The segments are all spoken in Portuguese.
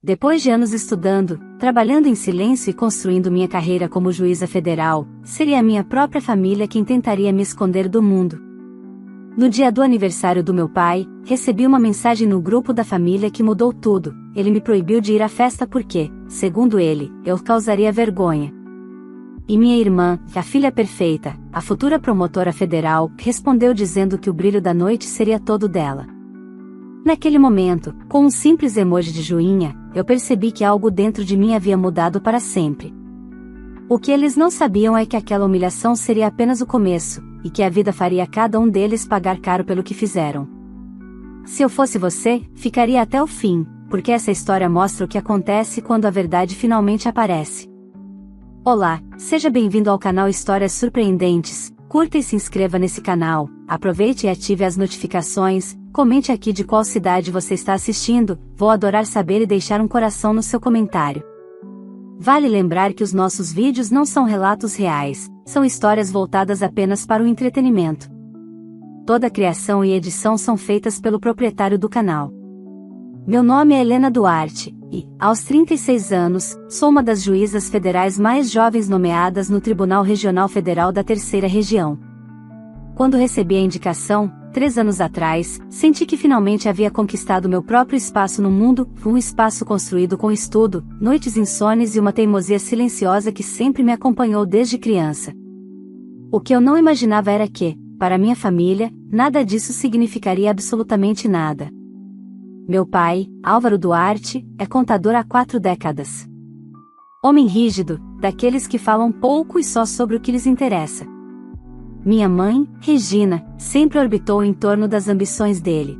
Depois de anos estudando, trabalhando em silêncio e construindo minha carreira como juíza federal, seria a minha própria família quem tentaria me esconder do mundo. No dia do aniversário do meu pai, recebi uma mensagem no grupo da família que mudou tudo. Ele me proibiu de ir à festa porque, segundo ele, eu causaria vergonha. E minha irmã, a filha perfeita, a futura promotora federal, respondeu dizendo que o brilho da noite seria todo dela. Naquele momento, com um simples emoji de joinha, eu percebi que algo dentro de mim havia mudado para sempre. O que eles não sabiam é que aquela humilhação seria apenas o começo, e que a vida faria cada um deles pagar caro pelo que fizeram. Se eu fosse você, ficaria até o fim, porque essa história mostra o que acontece quando a verdade finalmente aparece. Olá, seja bem-vindo ao canal Histórias Surpreendentes. Curta e se inscreva nesse canal, aproveite e ative as notificações, comente aqui de qual cidade você está assistindo, vou adorar saber e deixar um coração no seu comentário. Vale lembrar que os nossos vídeos não são relatos reais, são histórias voltadas apenas para o entretenimento. Toda a criação e edição são feitas pelo proprietário do canal. Meu nome é Helena Duarte, e, aos 36 anos, sou uma das juízas federais mais jovens nomeadas no Tribunal Regional Federal da Terceira Região. Quando recebi a indicação, 3 anos atrás, senti que finalmente havia conquistado meu próprio espaço no mundo, um espaço construído com estudo, noites insones e uma teimosia silenciosa que sempre me acompanhou desde criança. O que eu não imaginava era que, para minha família, nada disso significaria absolutamente nada. Meu pai, Álvaro Duarte, é contador há 4 décadas. Homem rígido, daqueles que falam pouco e só sobre o que lhes interessa. Minha mãe, Regina, sempre orbitou em torno das ambições dele.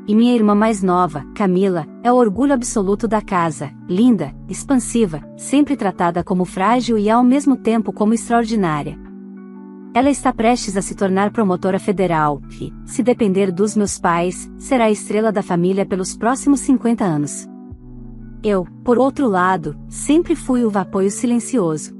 E minha irmã mais nova, Camila, é o orgulho absoluto da casa, linda, expansiva, sempre tratada como frágil e ao mesmo tempo como extraordinária. Ela está prestes a se tornar promotora federal, e, se depender dos meus pais, será a estrela da família pelos próximos 50 anos. Eu, por outro lado, sempre fui o apoio silencioso.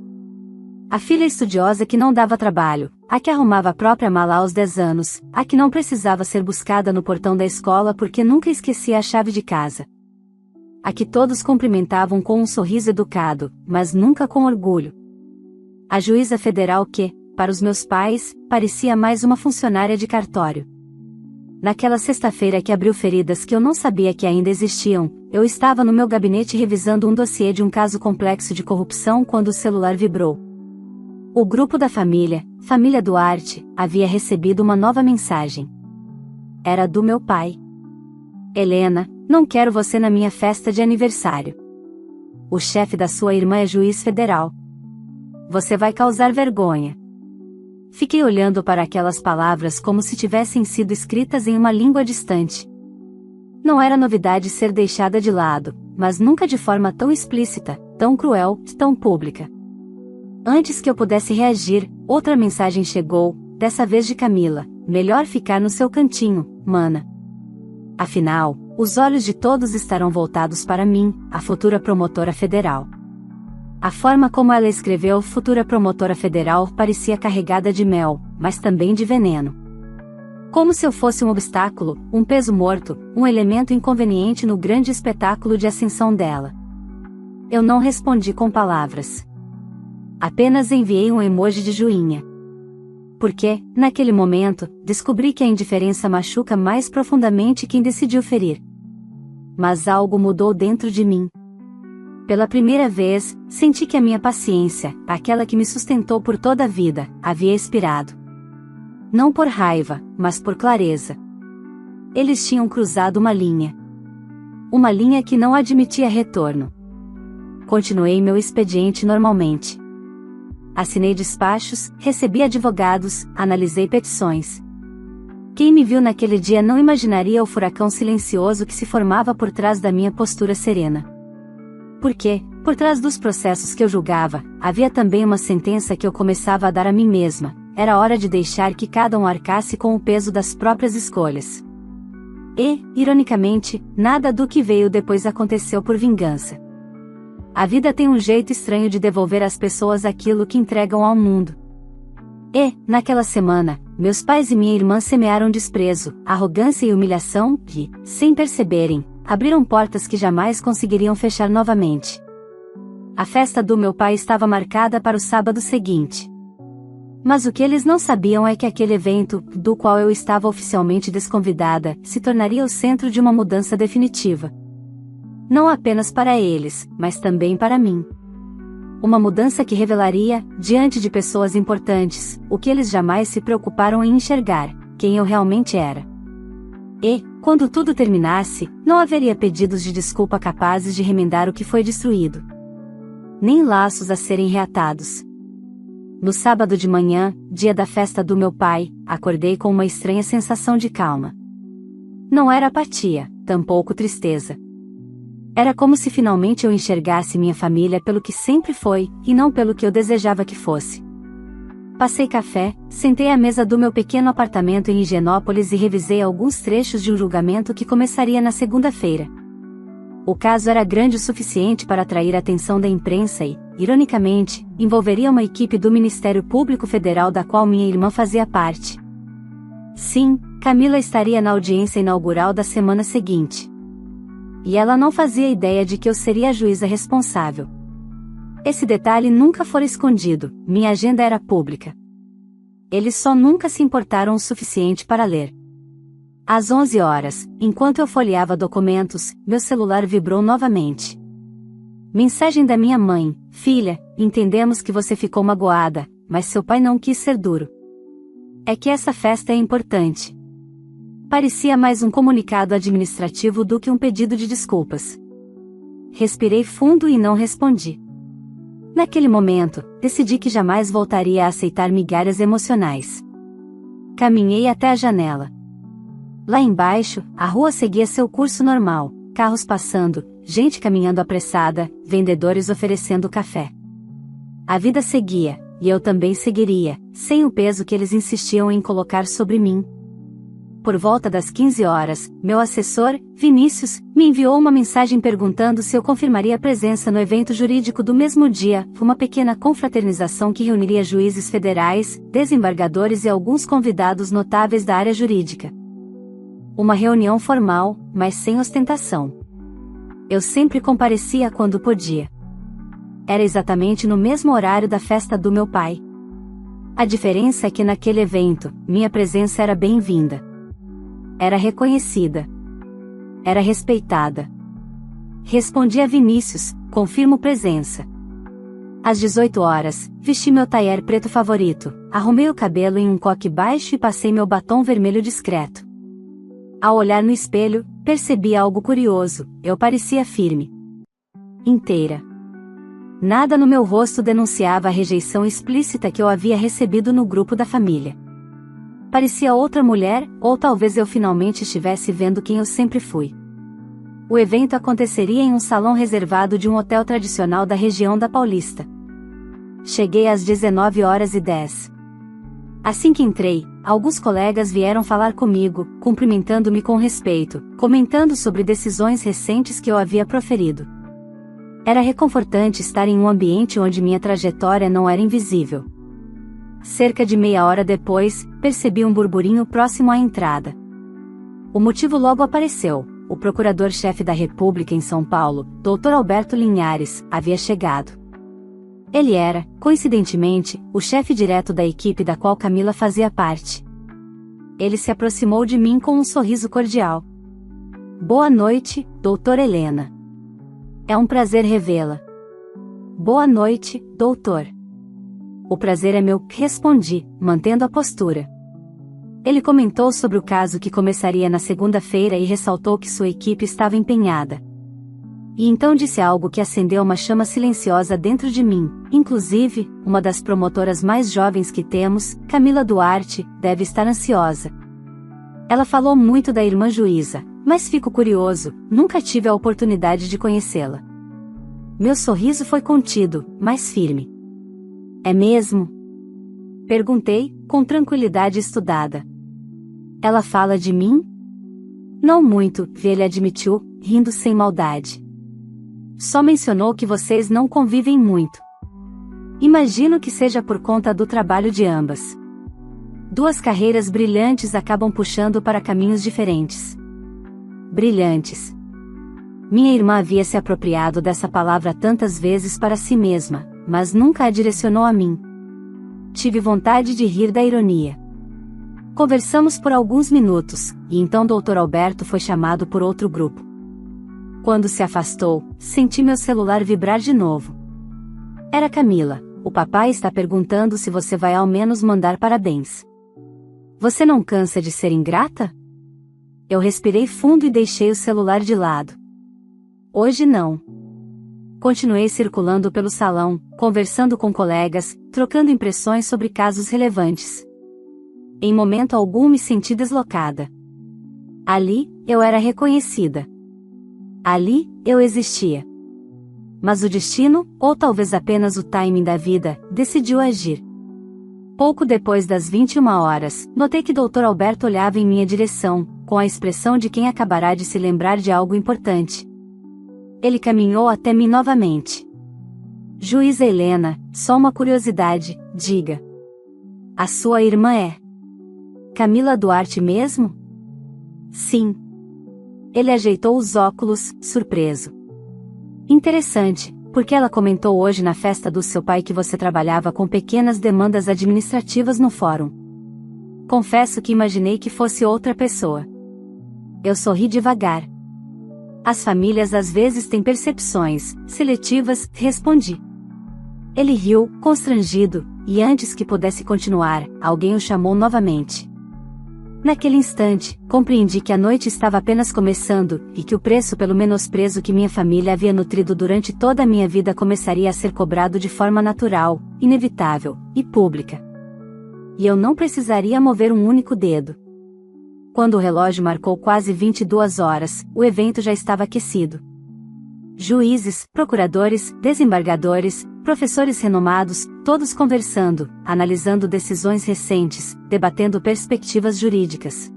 A filha estudiosa que não dava trabalho, a que arrumava a própria mala aos 10 anos, a que não precisava ser buscada no portão da escola porque nunca esquecia a chave de casa. A que todos cumprimentavam com um sorriso educado, mas nunca com orgulho. A juíza federal que, para os meus pais, parecia mais uma funcionária de cartório. Naquela sexta-feira que abriu feridas que eu não sabia que ainda existiam, eu estava no meu gabinete revisando um dossiê de um caso complexo de corrupção quando o celular vibrou. O grupo da família, Família Duarte, havia recebido uma nova mensagem. Era do meu pai. Helena, não quero você na minha festa de aniversário. O chefe da sua irmã é juiz federal. Você vai causar vergonha. Fiquei olhando para aquelas palavras como se tivessem sido escritas em uma língua distante. Não era novidade ser deixada de lado, mas nunca de forma tão explícita, tão cruel, tão pública. Antes que eu pudesse reagir, outra mensagem chegou, dessa vez de Camila: melhor ficar no seu cantinho, mana. Afinal, os olhos de todos estarão voltados para mim, a futura promotora federal. A forma como ela escreveu futura promotora federal parecia carregada de mel, mas também de veneno. Como se eu fosse um obstáculo, um peso morto, um elemento inconveniente no grande espetáculo de ascensão dela. Eu não respondi com palavras. Apenas enviei um emoji de joinha. Porque, naquele momento, descobri que a indiferença machuca mais profundamente quem decidiu ferir. Mas algo mudou dentro de mim. Pela primeira vez, senti que a minha paciência, aquela que me sustentou por toda a vida, havia expirado. Não por raiva, mas por clareza. Eles tinham cruzado uma linha. Uma linha que não admitia retorno. Continuei meu expediente normalmente. Assinei despachos, recebi advogados, analisei petições. Quem me viu naquele dia não imaginaria o furacão silencioso que se formava por trás da minha postura serena. Porque, por trás dos processos que eu julgava, havia também uma sentença que eu começava a dar a mim mesma: era hora de deixar que cada um arcasse com o peso das próprias escolhas. E, ironicamente, nada do que veio depois aconteceu por vingança. A vida tem um jeito estranho de devolver às pessoas aquilo que entregam ao mundo. E, naquela semana, meus pais e minha irmã semearam desprezo, arrogância e humilhação, e, sem perceberem, abriram portas que jamais conseguiriam fechar novamente. A festa do meu pai estava marcada para o sábado seguinte. Mas o que eles não sabiam é que aquele evento, do qual eu estava oficialmente desconvidada, se tornaria o centro de uma mudança definitiva. Não apenas para eles, mas também para mim. Uma mudança que revelaria, diante de pessoas importantes, o que eles jamais se preocuparam em enxergar, quem eu realmente era. E, quando tudo terminasse, não haveria pedidos de desculpa capazes de remendar o que foi destruído. Nem laços a serem reatados. No sábado de manhã, dia da festa do meu pai, acordei com uma estranha sensação de calma. Não era apatia, tampouco tristeza. Era como se finalmente eu enxergasse minha família pelo que sempre foi, e não pelo que eu desejava que fosse. Passei café, sentei à mesa do meu pequeno apartamento em Higienópolis e revisei alguns trechos de um julgamento que começaria na segunda-feira. O caso era grande o suficiente para atrair a atenção da imprensa e, ironicamente, envolveria uma equipe do Ministério Público Federal da qual minha irmã fazia parte. Sim, Camila estaria na audiência inaugural da semana seguinte. E ela não fazia ideia de que eu seria a juíza responsável. Esse detalhe nunca fora escondido, minha agenda era pública. Eles só nunca se importaram o suficiente para ler. Às 11 horas, enquanto eu folheava documentos, meu celular vibrou novamente. Mensagem da minha mãe: filha, entendemos que você ficou magoada, mas seu pai não quis ser duro. É que essa festa é importante. Parecia mais um comunicado administrativo do que um pedido de desculpas. Respirei fundo e não respondi. Naquele momento, decidi que jamais voltaria a aceitar migalhas emocionais. Caminhei até a janela. Lá embaixo, a rua seguia seu curso normal, carros passando, gente caminhando apressada, vendedores oferecendo café. A vida seguia, e eu também seguiria, sem o peso que eles insistiam em colocar sobre mim. Por volta das 15 horas, meu assessor, Vinícius, me enviou uma mensagem perguntando se eu confirmaria a presença no evento jurídico do mesmo dia, uma pequena confraternização que reuniria juízes federais, desembargadores e alguns convidados notáveis da área jurídica. Uma reunião formal, mas sem ostentação. Eu sempre comparecia quando podia. Era exatamente no mesmo horário da festa do meu pai. A diferença é que naquele evento, minha presença era bem-vinda. Era reconhecida. Era respeitada. Respondi a Vinícius: confirmo presença. Às 18 horas, vesti meu tailleur preto favorito, arrumei o cabelo em um coque baixo e passei meu batom vermelho discreto. Ao olhar no espelho, percebi algo curioso: eu parecia firme. Inteira. Nada no meu rosto denunciava a rejeição explícita que eu havia recebido no grupo da família. Parecia outra mulher, ou talvez eu finalmente estivesse vendo quem eu sempre fui. O evento aconteceria em um salão reservado de um hotel tradicional da região da Paulista. Cheguei às 19h10. Assim que entrei, alguns colegas vieram falar comigo, cumprimentando-me com respeito, comentando sobre decisões recentes que eu havia proferido. Era reconfortante estar em um ambiente onde minha trajetória não era invisível. Cerca de meia hora depois, percebi um burburinho próximo à entrada. O motivo logo apareceu: o procurador-chefe da República em São Paulo, Dr. Alberto Linhares, havia chegado. Ele era, coincidentemente, o chefe direto da equipe da qual Camila fazia parte. Ele se aproximou de mim com um sorriso cordial. Boa noite, doutora Helena. É um prazer revê-la. Boa noite, doutor. O prazer é meu, respondi, mantendo a postura. Ele comentou sobre o caso que começaria na segunda-feira e ressaltou que sua equipe estava empenhada. E então disse algo que acendeu uma chama silenciosa dentro de mim: inclusive, uma das promotoras mais jovens que temos, Camila Duarte, deve estar ansiosa. Ela falou muito da irmã juíza, mas fico curioso, nunca tive a oportunidade de conhecê-la. Meu sorriso foi contido, mas firme. É mesmo? Perguntei, com tranquilidade estudada. Ela fala de mim? Não muito, ele admitiu, rindo sem maldade. Só mencionou que vocês não convivem muito. Imagino que seja por conta do trabalho de ambas. Duas carreiras brilhantes acabam puxando para caminhos diferentes. Brilhantes. Minha irmã havia se apropriado dessa palavra tantas vezes para si mesma, mas nunca a direcionou a mim. Tive vontade de rir da ironia. Conversamos por alguns minutos, e então Dr. Alberto foi chamado por outro grupo. Quando se afastou, senti meu celular vibrar de novo. Era Camila. O papai está perguntando se você vai ao menos mandar parabéns. Você não cansa de ser ingrata? Eu respirei fundo e deixei o celular de lado. Hoje não. Continuei circulando pelo salão, conversando com colegas, trocando impressões sobre casos relevantes. Em momento algum me senti deslocada. Ali, eu era reconhecida. Ali, eu existia. Mas o destino, ou talvez apenas o timing da vida, decidiu agir. Pouco depois das 21 horas, notei que Dr. Alberto olhava em minha direção, com a expressão de quem acabará de se lembrar de algo importante. Ele caminhou até mim novamente. Juíza Helena, só uma curiosidade, diga. A sua irmã é Camila Duarte mesmo? Sim. Ele ajeitou os óculos, surpreso. Interessante, porque ela comentou hoje na festa do seu pai que você trabalhava com pequenas demandas administrativas no fórum. Confesso que imaginei que fosse outra pessoa. Eu sorri devagar. As famílias às vezes têm percepções seletivas, respondi. Ele riu, constrangido, e antes que pudesse continuar, alguém o chamou novamente. Naquele instante, compreendi que a noite estava apenas começando, e que o preço pelo menosprezo que minha família havia nutrido durante toda a minha vida começaria a ser cobrado de forma natural, inevitável, e pública. E eu não precisaria mover um único dedo. Quando o relógio marcou quase 22 horas, o evento já estava aquecido. Juízes, procuradores, desembargadores, professores renomados, todos conversando, analisando decisões recentes, debatendo perspectivas jurídicas.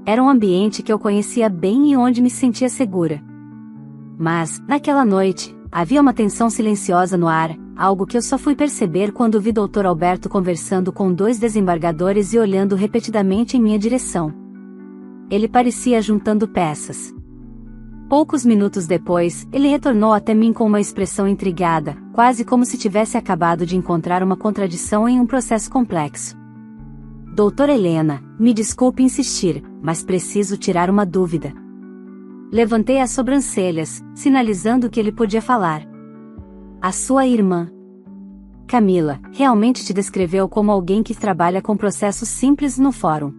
Era um ambiente que eu conhecia bem e onde me sentia segura. Mas, naquela noite, havia uma tensão silenciosa no ar, algo que eu só fui perceber quando vi Dr. Alberto conversando com 2 desembargadores e olhando repetidamente em minha direção. Ele parecia juntando peças. Poucos minutos depois, ele retornou até mim com uma expressão intrigada, quase como se tivesse acabado de encontrar uma contradição em um processo complexo. Doutora Helena, me desculpe insistir, mas preciso tirar uma dúvida. Levantei as sobrancelhas, sinalizando que ele podia falar. A sua irmã, Camila, realmente te descreveu como alguém que trabalha com processos simples no fórum.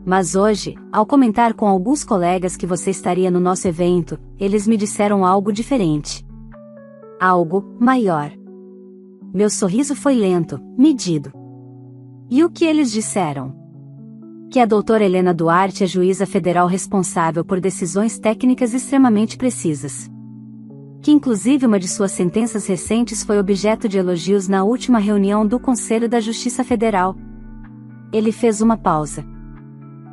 Mas hoje, ao comentar com alguns colegas que você estaria no nosso evento, eles me disseram algo diferente. Algo maior. Meu sorriso foi lento, medido. E o que eles disseram? Que a doutora Helena Duarte é juíza federal responsável por decisões técnicas extremamente precisas. Que inclusive uma de suas sentenças recentes foi objeto de elogios na última reunião do Conselho da Justiça Federal. Ele fez uma pausa.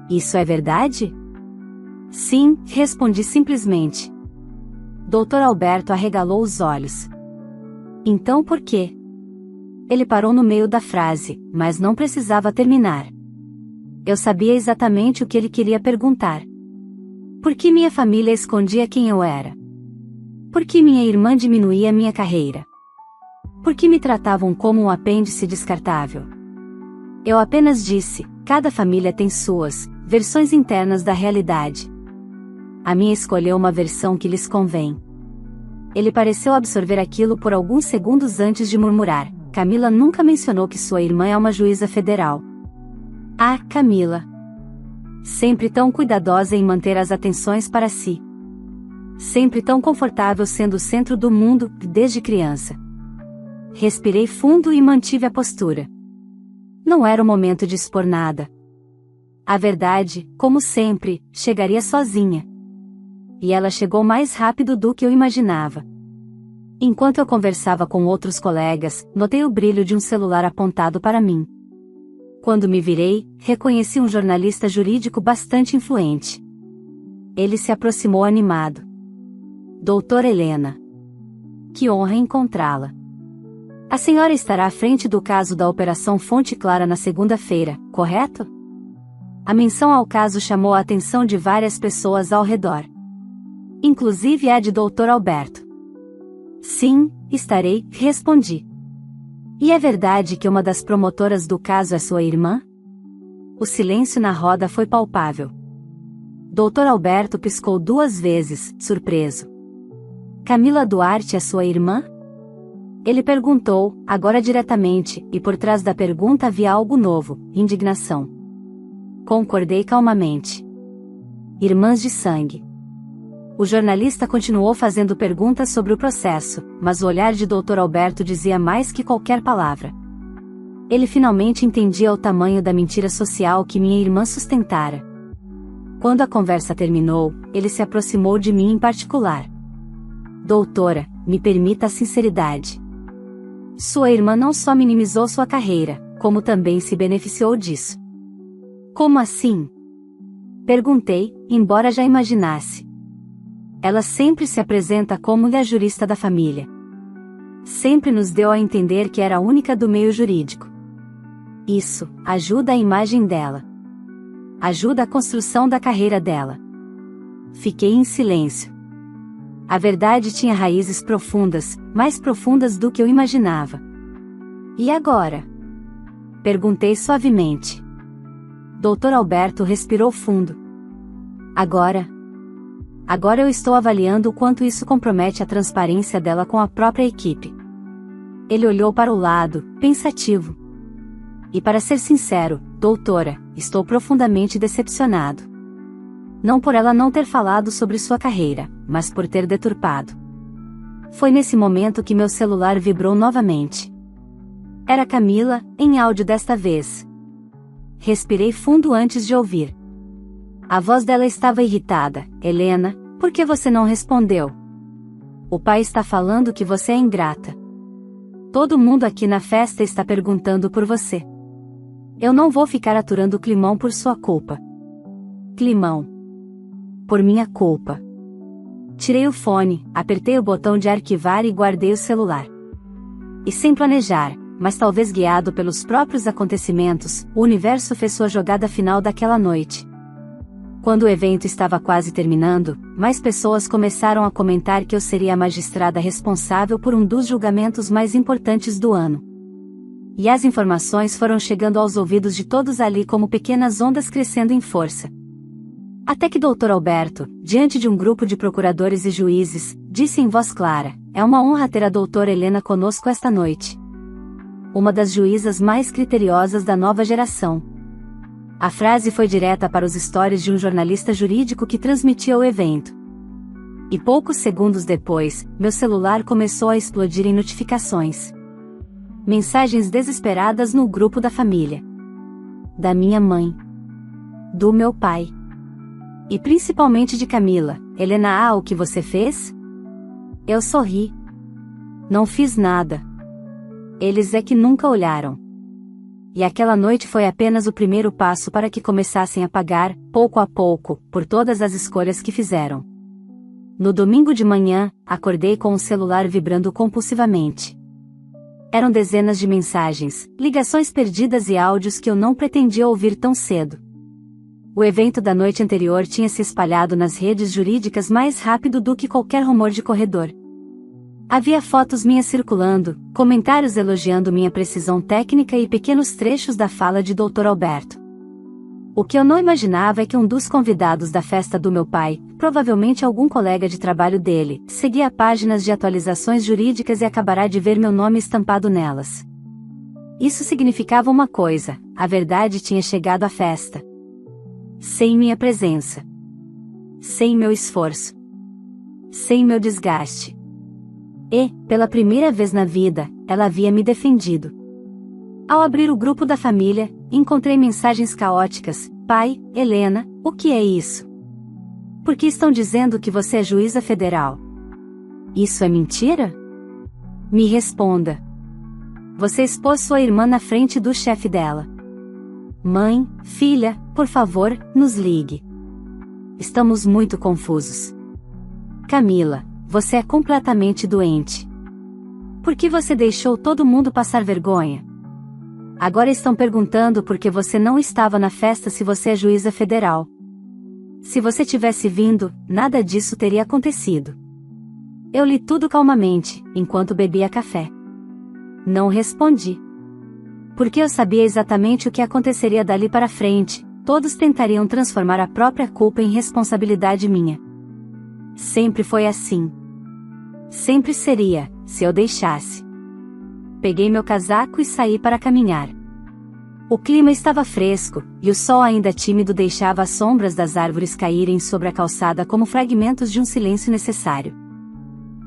Isso é verdade? Sim, respondi simplesmente. Dr. Alberto arregalou os olhos. Então por quê? Ele parou no meio da frase, mas não precisava terminar. Eu sabia exatamente o que ele queria perguntar. Por que minha família escondia quem eu era? Por que minha irmã diminuía minha carreira? Por que me tratavam como um apêndice descartável? Eu apenas disse, cada família tem suas versões internas da realidade. A minha escolheu uma versão que lhes convém. Ele pareceu absorver aquilo por alguns segundos antes de murmurar. Camila nunca mencionou que sua irmã é uma juíza federal. Ah, Camila. Sempre tão cuidadosa em manter as atenções para si. Sempre tão confortável sendo o centro do mundo, desde criança. Respirei fundo e mantive a postura. Não era o momento de expor nada. A verdade, como sempre, chegaria sozinha. E ela chegou mais rápido do que eu imaginava. Enquanto eu conversava com outros colegas, notei o brilho de um celular apontado para mim. Quando me virei, reconheci um jornalista jurídico bastante influente. Ele se aproximou animado. Doutora Helena. Que honra encontrá-la. A senhora estará à frente do caso da Operação Fonte Clara na segunda-feira, correto? A menção ao caso chamou a atenção de várias pessoas ao redor. inclusive a de Dr. Alberto. Sim, estarei, respondi. E é verdade que uma das promotoras do caso é sua irmã? O silêncio na roda foi palpável. Dr. Alberto piscou 2 vezes, surpreso. Camila Duarte é sua irmã? Ele perguntou, agora diretamente, e por trás da pergunta havia algo novo, indignação. Concordei calmamente. Irmãs de sangue. O jornalista continuou fazendo perguntas sobre o processo, mas o olhar de Dr. Alberto dizia mais que qualquer palavra. Ele finalmente entendia o tamanho da mentira social que minha irmã sustentara. Quando a conversa terminou, ele se aproximou de mim em particular. Doutora, me permita a sinceridade. Sua irmã não só minimizou sua carreira, como também se beneficiou disso. Como assim? Perguntei, embora já imaginasse. Ela sempre se apresenta como a jurista da família. Sempre nos deu a entender que era a única do meio jurídico. Isso ajuda a imagem dela. Ajuda a construção da carreira dela. Fiquei em silêncio. A verdade tinha raízes profundas, mais profundas do que eu imaginava. E agora? Perguntei suavemente. Dr. Alberto respirou fundo. Agora eu estou avaliando o quanto isso compromete a transparência dela com a própria equipe. Ele olhou para o lado, pensativo. E para ser sincero, doutora, estou profundamente decepcionado. Não por ela não ter falado sobre sua carreira, mas por ter deturpado. Foi nesse momento que meu celular vibrou novamente. Era Camila, em áudio desta vez. Respirei fundo antes de ouvir. A voz dela estava irritada. Helena, por que você não respondeu? O pai está falando que você é ingrata. Todo mundo aqui na festa está perguntando por você. Eu não vou ficar aturando o climão por sua culpa. Climão. Por minha culpa. Tirei o fone, apertei o botão de arquivar e guardei o celular. E sem planejar, mas talvez guiado pelos próprios acontecimentos, o universo fez sua jogada final daquela noite. Quando o evento estava quase terminando, mais pessoas começaram a comentar que eu seria a magistrada responsável por um dos julgamentos mais importantes do ano. E as informações foram chegando aos ouvidos de todos ali como pequenas ondas crescendo em força. Até que Dr. Alberto, diante de um grupo de procuradores e juízes, disse em voz clara: é uma honra ter a doutora Helena conosco esta noite. Uma das juízas mais criteriosas da nova geração. A frase foi direta para os stories de um jornalista jurídico que transmitia o evento. E poucos segundos depois, meu celular começou a explodir em notificações. Mensagens desesperadas no grupo da família. Da minha mãe. Do meu pai. E principalmente de Camila. Helena, o que você fez? Eu sorri. Não fiz nada. Eles é que nunca olharam. E aquela noite foi apenas o primeiro passo para que começassem a pagar, pouco a pouco, por todas as escolhas que fizeram. No domingo de manhã, acordei com o celular vibrando compulsivamente. Eram dezenas de mensagens, ligações perdidas e áudios que eu não pretendia ouvir tão cedo. O evento da noite anterior tinha se espalhado nas redes jurídicas mais rápido do que qualquer rumor de corredor. Havia fotos minhas circulando, comentários elogiando minha precisão técnica e pequenos trechos da fala de Dr. Alberto. O que eu não imaginava é que um dos convidados da festa do meu pai, provavelmente algum colega de trabalho dele, seguia páginas de atualizações jurídicas e acabará de ver meu nome estampado nelas. Isso significava uma coisa: a verdade tinha chegado à festa. Sem minha presença. Sem meu esforço. Sem meu desgaste. E, pela primeira vez na vida, ela havia me defendido. Ao abrir o grupo da família, encontrei mensagens caóticas: pai, Helena, o que é isso? Por que estão dizendo que você é juíza federal? Isso é mentira? Me responda. Você expôs sua irmã na frente do chefe dela. Mãe, filha, por favor, nos ligue. Estamos muito confusos. Camila, você é completamente doente. Por que você deixou todo mundo passar vergonha? Agora estão perguntando por que você não estava na festa se você é juíza federal. Se você tivesse vindo, nada disso teria acontecido. Eu li tudo calmamente, enquanto bebia café. Não respondi. Porque eu sabia exatamente o que aconteceria dali para frente, todos tentariam transformar a própria culpa em responsabilidade minha. Sempre foi assim. Sempre seria, se eu deixasse. Peguei meu casaco e saí para caminhar. O clima estava fresco, e o sol ainda tímido deixava as sombras das árvores caírem sobre a calçada como fragmentos de um silêncio necessário.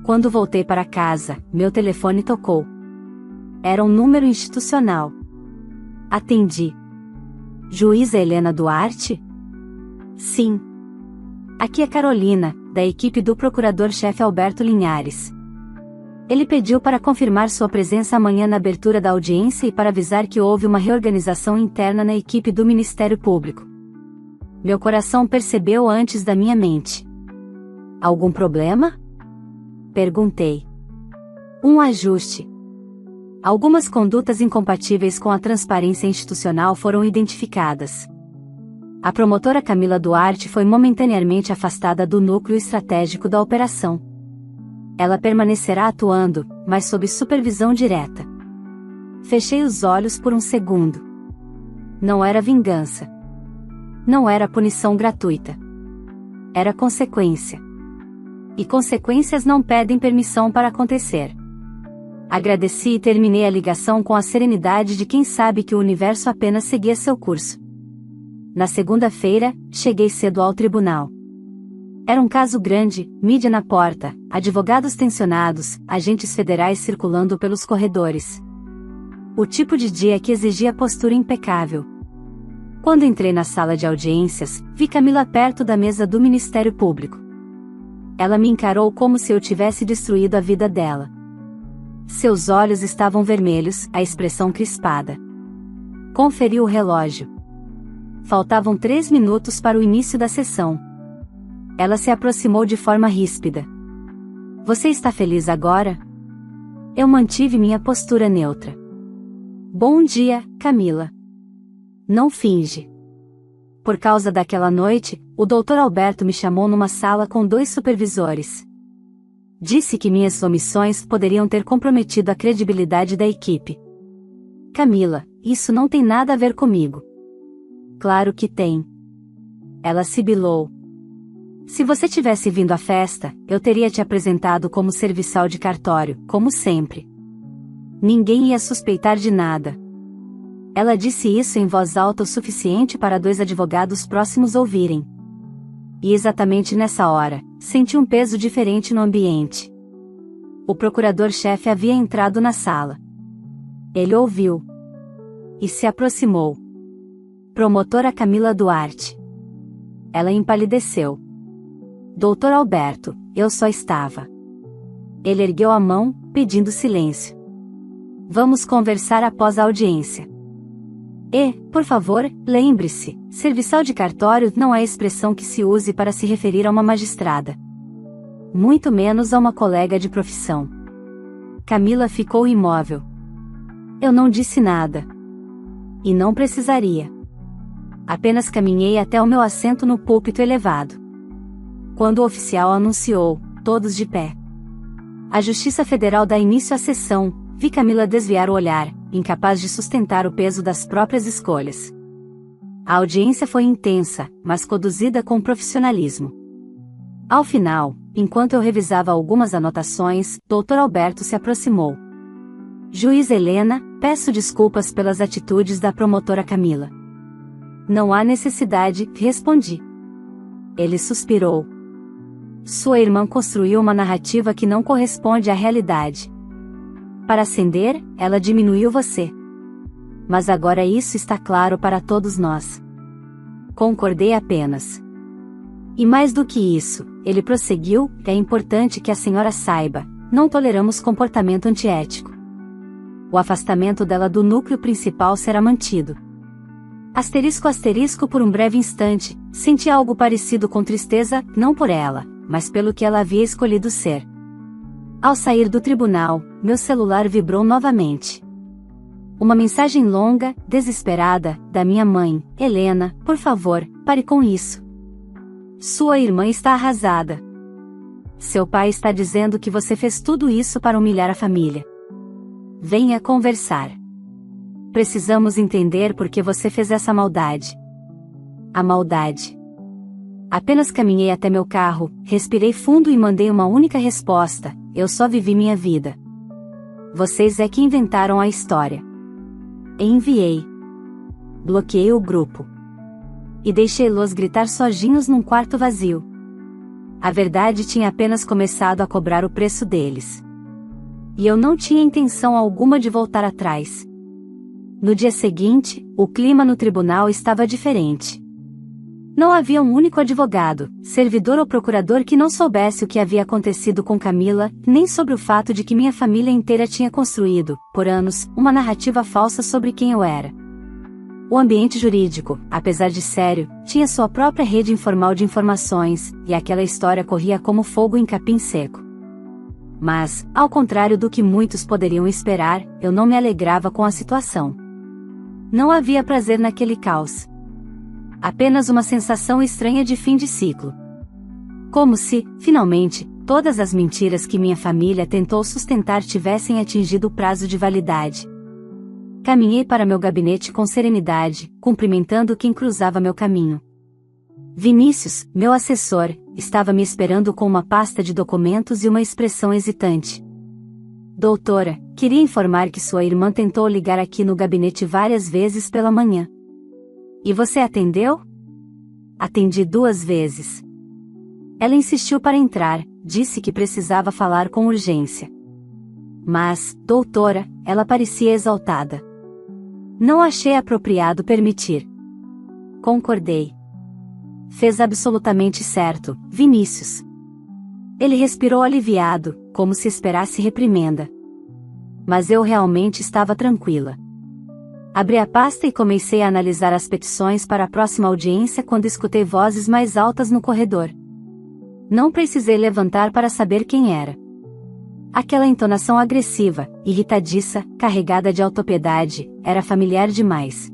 Quando voltei para casa, meu telefone tocou. Era um número institucional. Atendi. Juíza Helena Duarte? Sim. Aqui é Carolina, da equipe do Procurador-Chefe Alberto Linhares. Ele pediu para confirmar sua presença amanhã na abertura da audiência e para avisar que houve uma reorganização interna na equipe do Ministério Público. Meu coração percebeu antes da minha mente. Algum problema? Perguntei. Um ajuste. Algumas condutas incompatíveis com a transparência institucional foram identificadas. A promotora Camila Duarte foi momentaneamente afastada do núcleo estratégico da operação. Ela permanecerá atuando, mas sob supervisão direta. Fechei os olhos por um segundo. Não era vingança. Não era punição gratuita. Era consequência. E consequências não pedem permissão para acontecer. Agradeci e terminei a ligação com a serenidade de quem sabe que o universo apenas seguia seu curso. Na segunda-feira, cheguei cedo ao tribunal. Era um caso grande, mídia na porta, advogados tensionados, agentes federais circulando pelos corredores. O tipo de dia que exigia postura impecável. Quando entrei na sala de audiências, vi Camila perto da mesa do Ministério Público. Ela me encarou como se eu tivesse destruído a vida dela. Seus olhos estavam vermelhos, a expressão crispada. Conferi o relógio. Faltavam 3 minutos para o início da sessão. Ela se aproximou de forma ríspida. Você está feliz agora? Eu mantive minha postura neutra. Bom dia, Camila. Não finge. Por causa daquela noite, o Dr. Alberto me chamou numa sala com 2 supervisores. Disse que minhas omissões poderiam ter comprometido a credibilidade da equipe. Camila, isso não tem nada a ver comigo. Claro que tem. Ela sibilou. Se você tivesse vindo à festa, eu teria te apresentado como serviçal de cartório, como sempre. Ninguém ia suspeitar de nada. Ela disse isso em voz alta o suficiente para 2 advogados próximos ouvirem. E exatamente nessa hora, senti um peso diferente no ambiente. O procurador-chefe havia entrado na sala. Ele ouviu. E se aproximou. Promotora Camila Duarte. Ela empalideceu. Doutor Alberto, eu só estava. Ele ergueu a mão, pedindo silêncio. Vamos conversar após a audiência. E, por favor, lembre-se, serviçal de cartório não é expressão que se use para se referir a uma magistrada. Muito menos a uma colega de profissão. Camila ficou imóvel. Eu não disse nada. E não precisaria. Apenas caminhei até o meu assento no púlpito elevado. Quando o oficial anunciou, todos de pé. A Justiça Federal dá início à sessão, vi Camila desviar o olhar, incapaz de sustentar o peso das próprias escolhas. A audiência foi intensa, mas conduzida com profissionalismo. Ao final, enquanto eu revisava algumas anotações, Dr. Alberto se aproximou. Juíza Helena, peço desculpas pelas atitudes da promotora Camila. Não há necessidade, respondi. Ele suspirou. Sua irmã construiu uma narrativa que não corresponde à realidade. Para acender, ela diminuiu você. Mas agora isso está claro para todos nós. Concordei apenas. E mais do que isso, ele prosseguiu, é importante que a senhora saiba, não toleramos comportamento antiético. O afastamento dela do núcleo principal será mantido. Asterisco por um breve instante, senti algo parecido com tristeza, não por ela, mas pelo que ela havia escolhido ser. Ao sair do tribunal, meu celular vibrou novamente. Uma mensagem longa, desesperada, da minha mãe: Helena, por favor, pare com isso. Sua irmã está arrasada. Seu pai está dizendo que você fez tudo isso para humilhar a família. Venha conversar. Precisamos entender por que você fez essa maldade. A maldade. Apenas caminhei até meu carro, respirei fundo e mandei uma única resposta: eu só vivi minha vida. Vocês é que inventaram a história. Enviei. Bloqueei o grupo. E deixei-los gritar sozinhos num quarto vazio. A verdade tinha apenas começado a cobrar o preço deles. E eu não tinha intenção alguma de voltar atrás. No dia seguinte, o clima no tribunal estava diferente. Não havia um único advogado, servidor ou procurador que não soubesse o que havia acontecido com Camila, nem sobre o fato de que minha família inteira tinha construído, por anos, uma narrativa falsa sobre quem eu era. O ambiente jurídico, apesar de sério, tinha sua própria rede informal de informações, e aquela história corria como fogo em capim seco. Mas, ao contrário do que muitos poderiam esperar, eu não me alegrava com a situação. Não havia prazer naquele caos. Apenas uma sensação estranha de fim de ciclo. Como se, finalmente, todas as mentiras que minha família tentou sustentar tivessem atingido o prazo de validade. Caminhei para meu gabinete com serenidade, cumprimentando quem cruzava meu caminho. Vinícius, meu assessor, estava me esperando com uma pasta de documentos e uma expressão hesitante. Doutora, queria informar que sua irmã tentou ligar aqui no gabinete várias vezes pela manhã. E você atendeu? Atendi 2 vezes. Ela insistiu para entrar, disse que precisava falar com urgência. Mas, doutora, ela parecia exaltada. Não achei apropriado permitir. Concordei. Fez absolutamente certo, Vinícius. Ele respirou aliviado, como se esperasse reprimenda. Mas eu realmente estava tranquila. Abri a pasta e comecei a analisar as petições para a próxima audiência quando escutei vozes mais altas no corredor. Não precisei levantar para saber quem era. Aquela entonação agressiva, irritadiça, carregada de autopiedade, era familiar demais.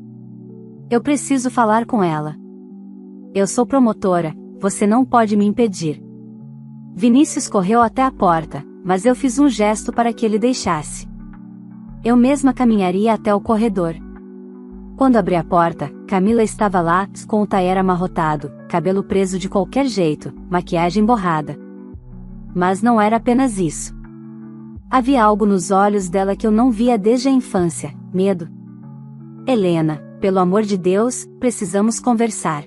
Eu preciso falar com ela. Eu sou promotora, você não pode me impedir. Vinícius correu até a porta, mas eu fiz um gesto para que ele deixasse. Eu mesma caminharia até o corredor. Quando abri a porta, Camila estava lá, com o taier amarrotado, cabelo preso de qualquer jeito, maquiagem borrada. Mas não era apenas isso. Havia algo nos olhos dela que eu não via desde a infância: medo. Helena, pelo amor de Deus, precisamos conversar.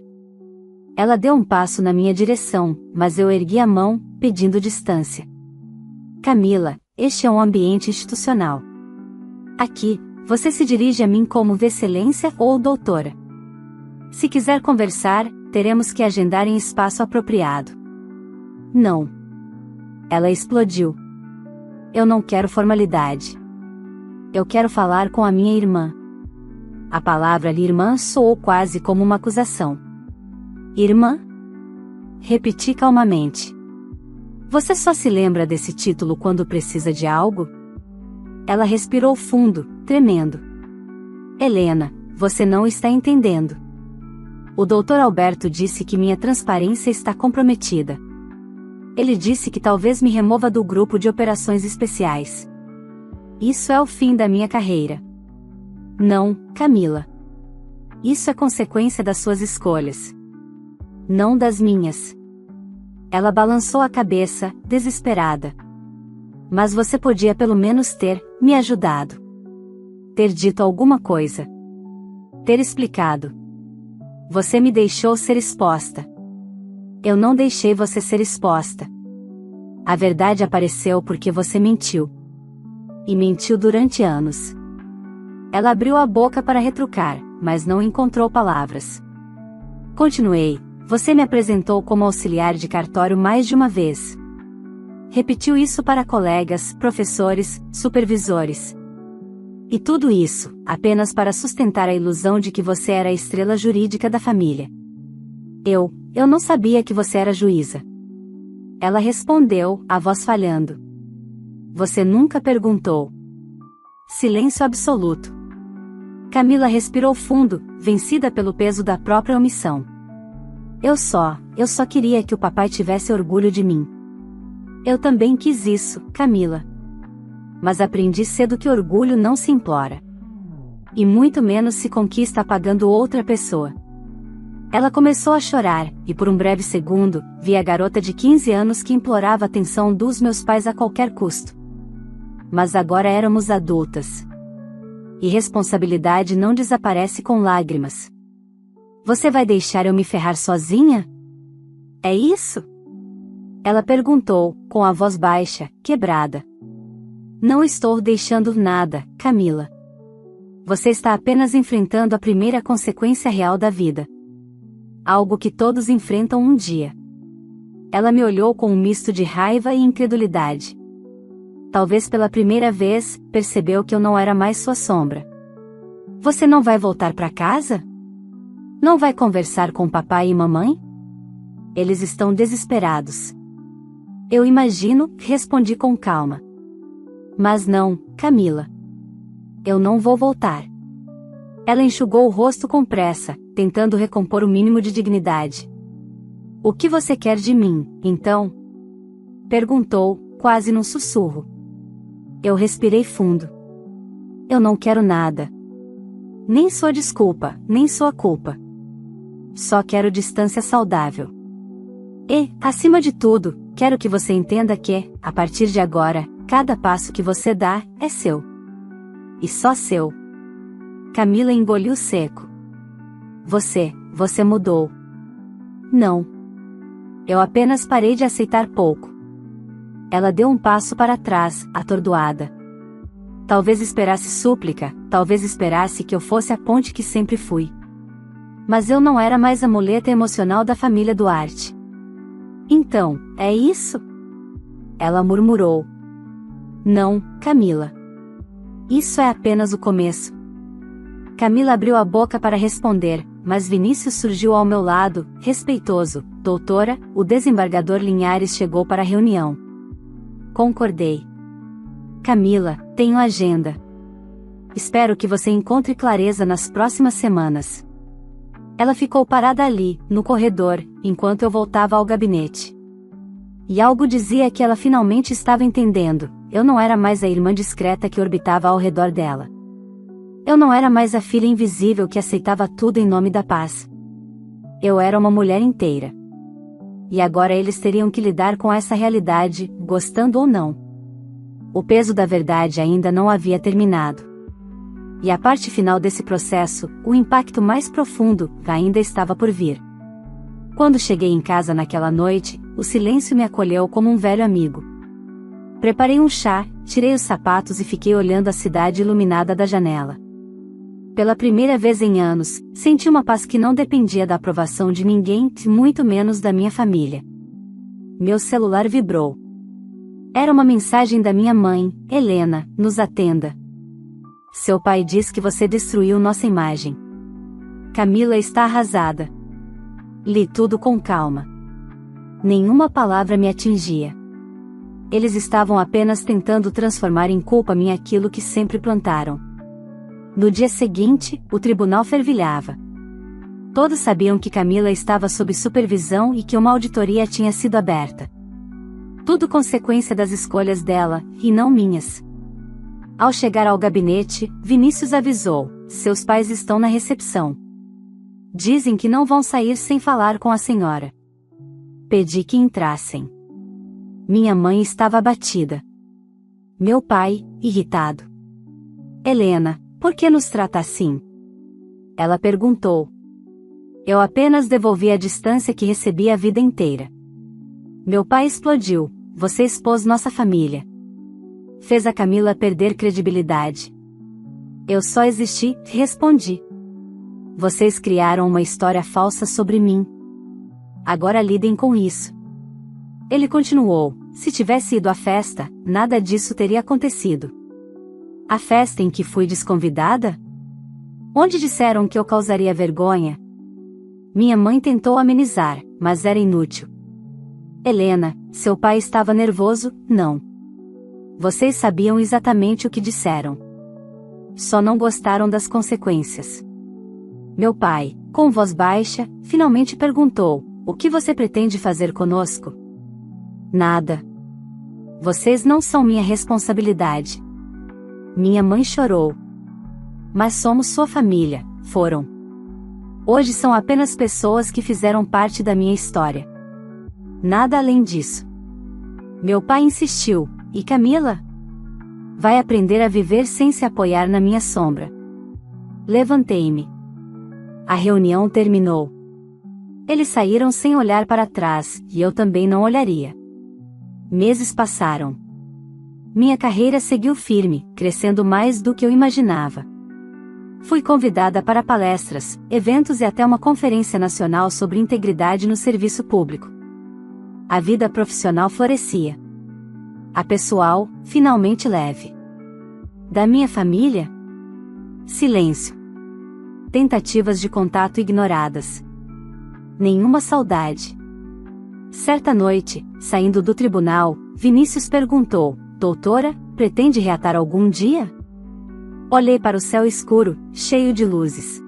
Ela deu um passo na minha direção, mas eu ergui a mão, pedindo distância. Camila, este é um ambiente institucional. Aqui, você se dirige a mim como Excelência ou doutora. Se quiser conversar, teremos que agendar em espaço apropriado. Não. Ela explodiu. Eu não quero formalidade. Eu quero falar com a minha irmã. A palavra irmã soou quase como uma acusação. Irmã? Repeti calmamente. Você só se lembra desse título quando precisa de algo? Ela respirou fundo, tremendo. Helena, você não está entendendo. O Dr. Alberto disse que minha transparência está comprometida. Ele disse que talvez me remova do grupo de operações especiais. Isso é o fim da minha carreira. Não, Camila. Isso é consequência das suas escolhas. Não das minhas. Ela balançou a cabeça, desesperada. Mas você podia pelo menos ter me ajudado. Ter dito alguma coisa. Ter explicado. Você me deixou ser exposta. Eu não deixei você ser exposta. A verdade apareceu porque você mentiu. E mentiu durante anos. Ela abriu a boca para retrucar, mas não encontrou palavras. Continuei. Você me apresentou como auxiliar de cartório mais de uma vez. Repetiu isso para colegas, professores, supervisores. E tudo isso, apenas para sustentar a ilusão de que você era a estrela jurídica da família. Eu não sabia que você era juíza. Ela respondeu, a voz falhando. Você nunca perguntou. Silêncio absoluto. Camila respirou fundo, vencida pelo peso da própria omissão. Eu só queria que o papai tivesse orgulho de mim. Eu também quis isso, Camila. Mas aprendi cedo que orgulho não se implora. E muito menos se conquista apagando outra pessoa. Ela começou a chorar, e por um breve segundo, vi a garota de 15 anos que implorava a atenção dos meus pais a qualquer custo. Mas agora éramos adultas. E responsabilidade não desaparece com lágrimas. Você vai deixar eu me ferrar sozinha? É isso? Ela perguntou, com a voz baixa, quebrada. Não estou deixando nada, Camila. Você está apenas enfrentando a primeira consequência real da vida. Algo que todos enfrentam um dia. Ela me olhou com um misto de raiva e incredulidade. Talvez pela primeira vez, percebeu que eu não era mais sua sombra. Você não vai voltar para casa? Não vai conversar com papai e mamãe? Eles estão desesperados. Eu imagino, respondi com calma. Mas não, Camila. Eu não vou voltar. Ela enxugou o rosto com pressa, tentando recompor o mínimo de dignidade. O que você quer de mim, então? Perguntou, quase num sussurro. Eu respirei fundo. Eu não quero nada. Nem sua desculpa, nem sua culpa. Só quero distância saudável. E, acima de tudo, quero que você entenda que, a partir de agora, cada passo que você dá, é seu. E só seu. Camila engoliu seco. Você mudou. Não. Eu apenas parei de aceitar pouco. Ela deu um passo para trás, atordoada. Talvez esperasse súplica, talvez esperasse que eu fosse a ponte que sempre fui. Mas eu não era mais a muleta emocional da família Duarte. Então, é isso? Ela murmurou. Não, Camila. Isso é apenas o começo. Camila abriu a boca para responder, mas Vinícius surgiu ao meu lado, respeitoso. Doutora, o desembargador Linhares chegou para a reunião. Concordei. Camila, tenho agenda. Espero que você encontre clareza nas próximas semanas. Ela ficou parada ali, no corredor, enquanto eu voltava ao gabinete. E algo dizia que ela finalmente estava entendendo. Eu não era mais a irmã discreta que orbitava ao redor dela. Eu não era mais a filha invisível que aceitava tudo em nome da paz. Eu era uma mulher inteira. E agora eles teriam que lidar com essa realidade, gostando ou não. O peso da verdade ainda não havia terminado. E a parte final desse processo, o impacto mais profundo, ainda estava por vir. Quando cheguei em casa naquela noite, o silêncio me acolheu como um velho amigo. Preparei um chá, tirei os sapatos e fiquei olhando a cidade iluminada da janela. Pela primeira vez em anos, senti uma paz que não dependia da aprovação de ninguém, muito menos da minha família. Meu celular vibrou. Era uma mensagem da minha mãe: Helena, nos atenda. Seu pai diz que você destruiu nossa imagem. Camila está arrasada. Li tudo com calma. Nenhuma palavra me atingia. Eles estavam apenas tentando transformar em culpa minha aquilo que sempre plantaram. No dia seguinte, o tribunal fervilhava. Todos sabiam que Camila estava sob supervisão e que uma auditoria tinha sido aberta. Tudo consequência das escolhas dela, e não minhas. Ao chegar ao gabinete, Vinícius avisou: seus pais estão na recepção. Dizem que não vão sair sem falar com a senhora. Pedi que entrassem. Minha mãe estava abatida. Meu pai, irritado. Helena, por que nos trata assim? Ela perguntou. Eu apenas devolvi a distância que recebi a vida inteira. Meu pai explodiu: você expôs nossa família. Fez a Camila perder credibilidade. Eu só existi, respondi. Vocês criaram uma história falsa sobre mim. Agora lidem com isso. Ele continuou: se tivesse ido à festa, nada disso teria acontecido. A festa em que fui desconvidada? Onde disseram que eu causaria vergonha? Minha mãe tentou amenizar, mas era inútil. Helena, seu pai estava nervoso, não. Vocês sabiam exatamente o que disseram. Só não gostaram das consequências. Meu pai, Com voz baixa, finalmente perguntou: "O que você pretende fazer conosco?" "Nada. Vocês não são minha responsabilidade." Minha mãe chorou. "Mas somos sua família." "Foram. Hoje são apenas pessoas que fizeram parte da minha história. Nada além disso." Meu pai insistiu: "E Camila? Vai aprender a viver sem se apoiar na minha sombra." Levantei-me. A reunião terminou. Eles saíram sem olhar para trás, e eu também não olharia. Meses passaram. Minha carreira seguiu firme, crescendo mais do que eu imaginava. Fui convidada para palestras, eventos e até uma conferência nacional sobre integridade no serviço público. A vida profissional florescia. A pessoal, finalmente leve. Da minha família? Silêncio. Tentativas de contato ignoradas. Nenhuma saudade. Certa noite, saindo do tribunal, Vinícius perguntou: "Doutora, pretende reatar algum dia?" Olhei para o céu escuro, cheio de luzes.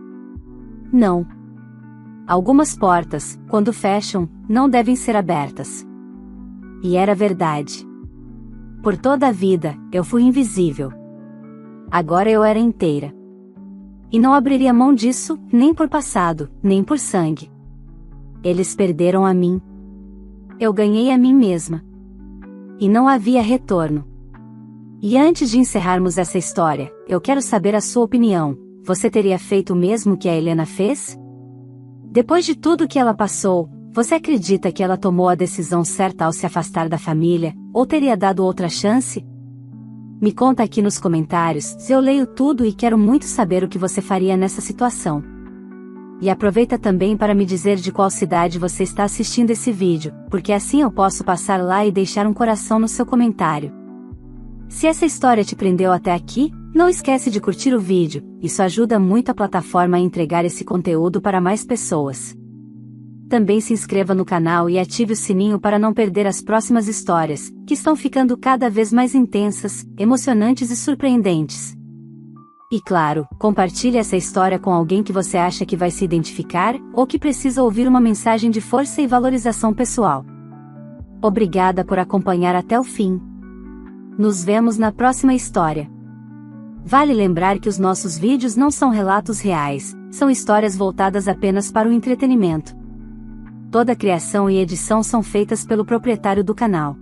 Não. Algumas portas, quando fecham, não devem ser abertas. E era verdade. Por toda a vida, eu fui invisível. Agora eu era inteira. E não abriria mão disso, nem por passado, nem por sangue. Eles perderam a mim. Eu ganhei a mim mesma. E não havia retorno. E antes de encerrarmos essa história, eu quero saber a sua opinião. Você teria feito o mesmo que a Helena fez? Depois de tudo que ela passou, você acredita que ela tomou a decisão certa ao se afastar da família, ou teria dado outra chance? Me conta aqui nos comentários, eu leio tudo e quero muito saber o que você faria nessa situação. E aproveita também para me dizer de qual cidade você está assistindo esse vídeo, porque assim eu posso passar lá e deixar um coração no seu comentário. Se essa história te prendeu até aqui, não esquece de curtir o vídeo, isso ajuda muito a plataforma a entregar esse conteúdo para mais pessoas. Também se inscreva no canal e ative o sininho para não perder as próximas histórias, que estão ficando cada vez mais intensas, emocionantes e surpreendentes. E claro, compartilhe essa história com alguém que você acha que vai se identificar, ou que precisa ouvir uma mensagem de força e valorização pessoal. Obrigada por acompanhar até o fim. Nos vemos na próxima história. Vale lembrar que os nossos vídeos não são relatos reais, são histórias voltadas apenas para o entretenimento. Toda criação e edição são feitas pelo proprietário do canal.